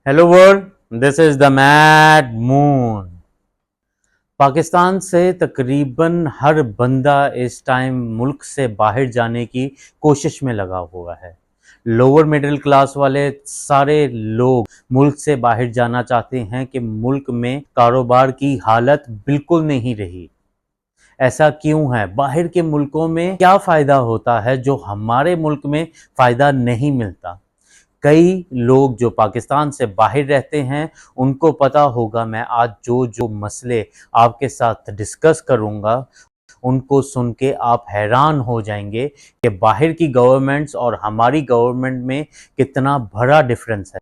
Hello world, this is the mad moon. Pakistan से तकरीबन हर बंदा इस टाइम मुल्क से बाहर जाने की कोशिश में लगा हुआ है। लोअर मिडिल क्लास वाले सारे लोग मुल्क से बाहर जाना चाहते हैं कि मुल्क में कारोबार की हालत बिल्कुल नहीं रही। ऐसा क्यों है? बाहर के मुल्कों में क्या फ़ायदा होता है जो हमारे मुल्क में फ़ायदा नहीं मिलता? कई लोग जो पाकिस्तान से बाहर रहते हैं उनको पता होगा। मैं आज जो जो मसले आपके साथ डिस्कस करूंगा उनको सुन के आप हैरान हो जाएंगे कि बाहर की गवर्नमेंट्स और हमारी गवर्नमेंट में कितना बड़ा डिफरेंस है।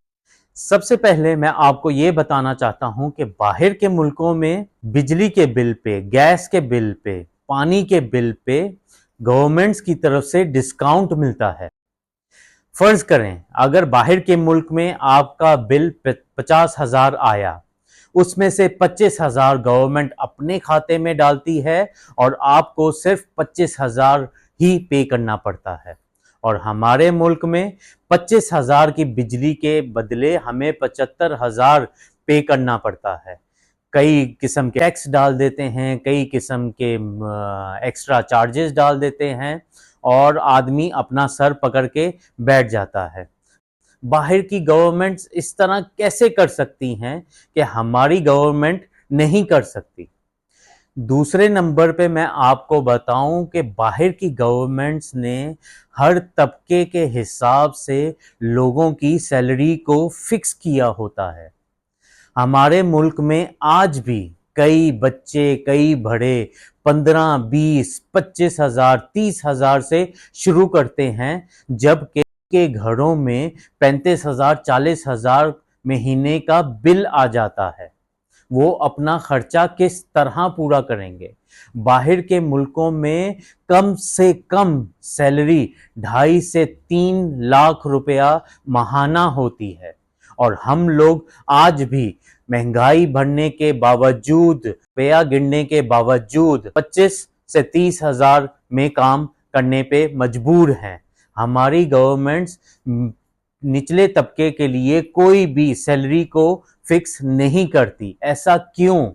सबसे पहले मैं आपको ये बताना चाहता हूं कि बाहर के मुल्कों में बिजली के बिल पे, गैस के बिल पे, पानी के बिल पे गवर्नमेंट्स की तरफ से डिस्काउंट मिलता है। फर्ज करें अगर बाहर के मुल्क में आपका बिल 50,000 आया, उसमें से 25,000 गवर्नमेंट अपने खाते में डालती है और आपको सिर्फ 25,000 ही पे करना पड़ता है। और हमारे मुल्क में 25,000 की बिजली के बदले हमें 75,000 पे करना पड़ता है। कई किस्म के टैक्स डाल देते हैं, कई किस्म के एक्स्ट्रा चार्जेस डाल देते हैं और आदमी अपना सर पकड़ के बैठ जाता है। बाहर की गवर्नमेंट्स इस तरह कैसे कर सकती हैं कि हमारी गवर्नमेंट नहीं कर सकती? दूसरे नंबर पे मैं आपको बताऊं कि बाहर की गवर्नमेंट्स ने हर तबके के हिसाब से लोगों की सैलरी को फिक्स किया होता है। हमारे मुल्क में आज भी कई बच्चे, कई बड़े 15, 20, 25,000, 30,000 से शुरू करते हैं, जबकि के घरों में 35,000, 40,000 महीने का बिल आ जाता है। वो अपना खर्चा किस तरह पूरा करेंगे? बाहर के मुल्कों में कम से कम सैलरी 2.5 से 3 लाख रुपया माहाना होती है और हम लोग आज भी महंगाई बढ़ने के बावजूद, रुपया गिरने के बावजूद 25 से 30,000 में काम करने पे मजबूर हैं। हमारी गवर्नमेंट्स निचले तबके के लिए कोई भी सैलरी को फिक्स नहीं करती। ऐसा क्यों?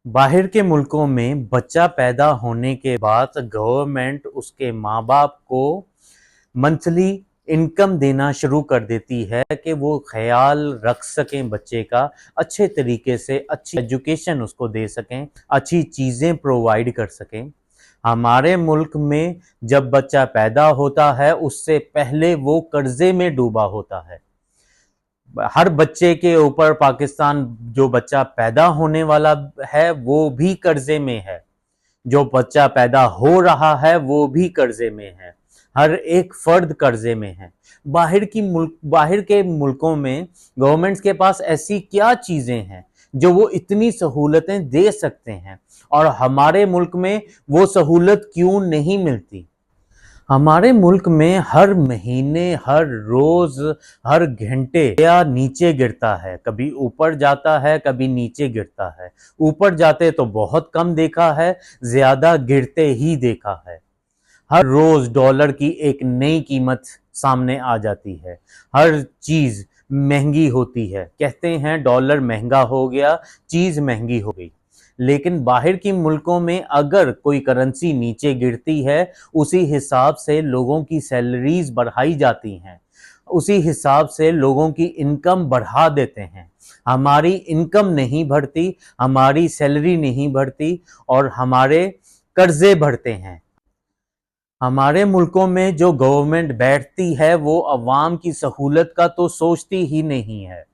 बाहर के मुल्कों में बच्चा पैदा होने के बाद गवर्नमेंट उसके माँ बाप को मंथली इनकम देना शुरू कर देती है कि वो ख्याल रख सकें बच्चे का, अच्छे तरीके से अच्छी एजुकेशन उसको दे सकें, अच्छी चीज़ें प्रोवाइड कर सकें। हमारे मुल्क में जब बच्चा पैदा होता है उससे पहले वो कर्जे में डूबा होता है। हर बच्चे के ऊपर पाकिस्तान जो बच्चा पैदा होने वाला है वो भी कर्जे में है, जो बच्चा पैदा हो रहा है वो भी कर्जे में है, हर एक फर्द कर्जे में है। बाहर के मुल्कों में गवर्नमेंट्स के पास ऐसी क्या चीजें हैं जो वो इतनी सहूलतें दे सकते हैं और हमारे मुल्क में वो सहूलत क्यों नहीं मिलती? हमारे मुल्क में हर महीने, हर रोज, हर घंटे या नीचे गिरता है, कभी ऊपर जाता है, कभी नीचे गिरता है। ऊपर जाते तो बहुत कम देखा है, ज्यादा गिरते ही देखा है। हर रोज डॉलर की एक नई कीमत सामने आ जाती है, हर चीज महंगी होती है। कहते हैं डॉलर महंगा हो गया, चीज महंगी हो गई। लेकिन बाहर की मुल्कों में अगर कोई करेंसी नीचे गिरती है, उसी हिसाब से लोगों की सैलरीज बढ़ाई जाती हैं, उसी हिसाब से लोगों की इनकम बढ़ा देते हैं। हमारी इनकम नहीं बढ़ती, हमारी सैलरी नहीं बढ़ती और हमारे कर्जे बढ़ते हैं। हमारे मुल्कों में जो गवर्नमेंट बैठती है वो अवाम की सहूलत का तो सोचती ही नहीं है।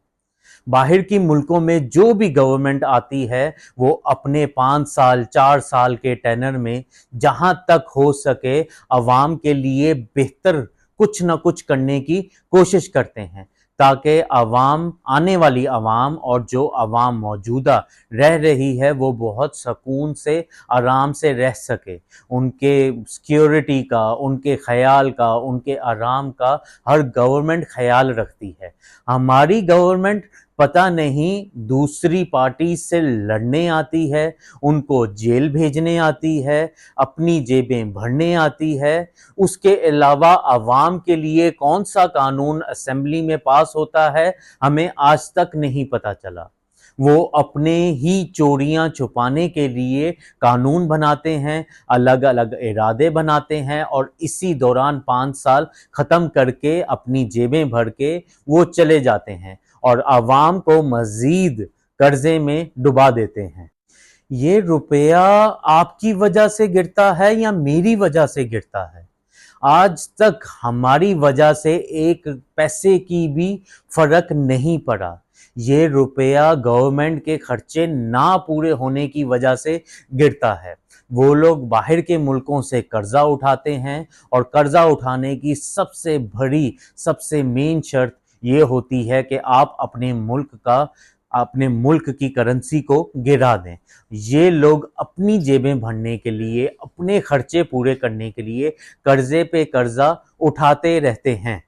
बाहर की मुल्कों में जो भी गवर्नमेंट आती है वो अपने 5 साल 4 साल के टेनर में जहां तक हो सके अवाम के लिए बेहतर कुछ ना कुछ करने की कोशिश करते हैं, ताकि अवाम, आने वाली अवाम और जो अवाम मौजूदा रह रही है वो बहुत सुकून से, आराम से रह सके। उनके सिक्योरिटी का, उनके ख्याल का, उनके आराम का हर गवर्नमेंट ख्याल रखती है। हमारी गवर्नमेंट पता नहीं दूसरी पार्टी से लड़ने आती है, उनको जेल भेजने आती है, अपनी जेबें भरने आती है। उसके अलावा आवाम के लिए कौन सा कानून असेंबली में पास होता है हमें आज तक नहीं पता चला। वो अपने ही चोरियां छुपाने के लिए कानून बनाते हैं, अलग अलग इरादे बनाते हैं और इसी दौरान 5 साल ख़त्म करके अपनी जेबें भर के वो चले जाते हैं और आवाम को मज़ीद कर्जे में डुबा देते हैं। ये रुपया आपकी वजह से गिरता है या मेरी वजह से गिरता है? आज तक हमारी वजह से एक पैसे की भी फर्क नहीं पड़ा। ये रुपया गवर्नमेंट के खर्चे ना पूरे होने की वजह से गिरता है। वो लोग बाहर के मुल्कों से कर्जा उठाते हैं और कर्जा उठाने की सबसे बड़ी, सबसे मेन शर्त ये होती है कि आप अपने मुल्क की करेंसी को गिरा दें। ये लोग अपनी जेबें भरने के लिए, अपने खर्चे पूरे करने के लिए कर्जे पे कर्जा उठाते रहते हैं।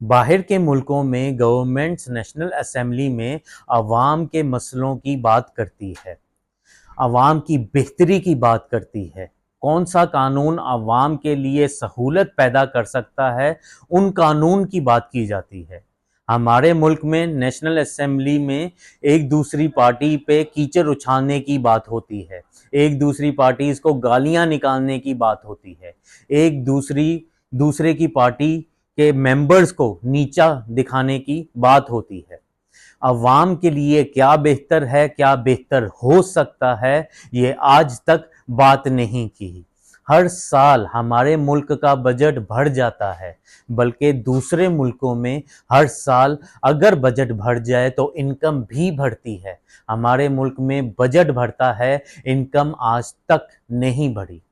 बाहर के मुल्कों में गवर्नमेंट्स नेशनल असेंबली में अवाम के मसलों की बात करती है, अवाम की बेहतरी की बात करती है। कौन सा कानून अवाम के लिए सहूलत पैदा कर सकता है, उन कानून की बात की जाती है। हमारे मुल्क में नेशनल असेंबली में एक दूसरी पार्टी पे कीचड़ उछालने की बात होती है, एक दूसरी पार्टी को गालियां निकालने की बात होती है, एक दूसरे की पार्टी के मेंबर्स को नीचा दिखाने की बात होती है। अवाम के लिए क्या बेहतर है, क्या बेहतर हो सकता है, ये आज तक बात नहीं की। हर साल हमारे मुल्क का बजट बढ़ जाता है, बल्कि दूसरे मुल्कों में हर साल अगर बजट बढ़ जाए तो इनकम भी बढ़ती है। हमारे मुल्क में बजट बढ़ता है, इनकम आज तक नहीं बढ़ी।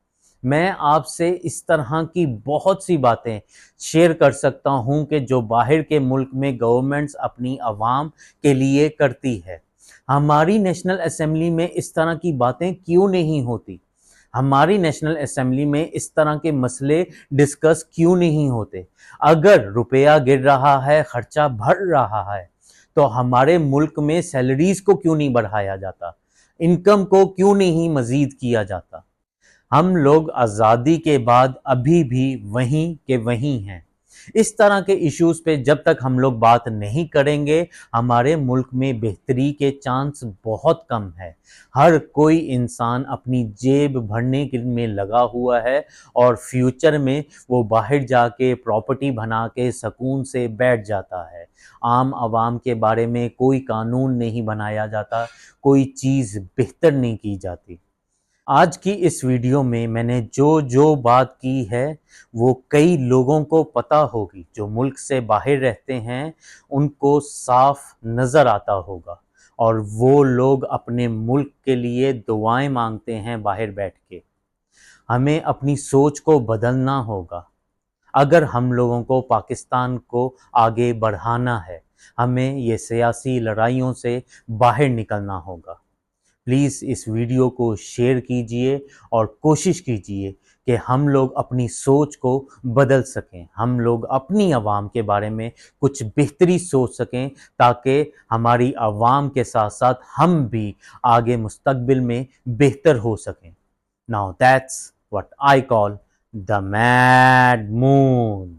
मैं आपसे इस तरह की बहुत सी बातें शेयर कर सकता हूं कि जो बाहर के मुल्क में गवर्नमेंट्स अपनी आवाम के लिए करती है। हमारी नेशनल असेंबली में इस तरह की बातें क्यों नहीं होती? हमारी नेशनल असेंबली में इस तरह के मसले डिस्कस क्यों नहीं होते? अगर रुपया गिर रहा है, खर्चा बढ़ रहा है, तो हमारे मुल्क में सैलरीज को क्यों नहीं बढ़ाया जाता? इनकम को क्यों नहीं मजीद किया जाता? हम लोग आज़ादी के बाद अभी भी वहीं के वहीं हैं। इस तरह के इश्यूज़ पे जब तक हम लोग बात नहीं करेंगे, हमारे मुल्क में बेहतरी के चांस बहुत कम है। हर कोई इंसान अपनी जेब भरने में लगा हुआ है और फ्यूचर में वो बाहर जाके प्रॉपर्टी बना के सुकून से बैठ जाता है। आम आवाम के बारे में कोई कानून नहीं बनाया जाता, कोई चीज़ बेहतर नहीं की जाती। आज की इस वीडियो में मैंने जो जो बात की है वो कई लोगों को पता होगी, जो मुल्क से बाहर रहते हैं उनको साफ नज़र आता होगा और वो लोग अपने मुल्क के लिए दुआएं मांगते हैं बाहर बैठ के। हमें अपनी सोच को बदलना होगा। अगर हम लोगों को पाकिस्तान को आगे बढ़ाना है, हमें ये सियासी लड़ाइयों से बाहर निकलना होगा। प्लीज़ इस वीडियो को शेयर कीजिए और कोशिश कीजिए कि हम लोग अपनी सोच को बदल सकें, हम लोग अपनी आवाम के बारे में कुछ बेहतरी सोच सकें, ताकि हमारी आवाम के साथ साथ हम भी आगे मुस्तकबिल में बेहतर हो सकें। Now that's what I call the mad moon.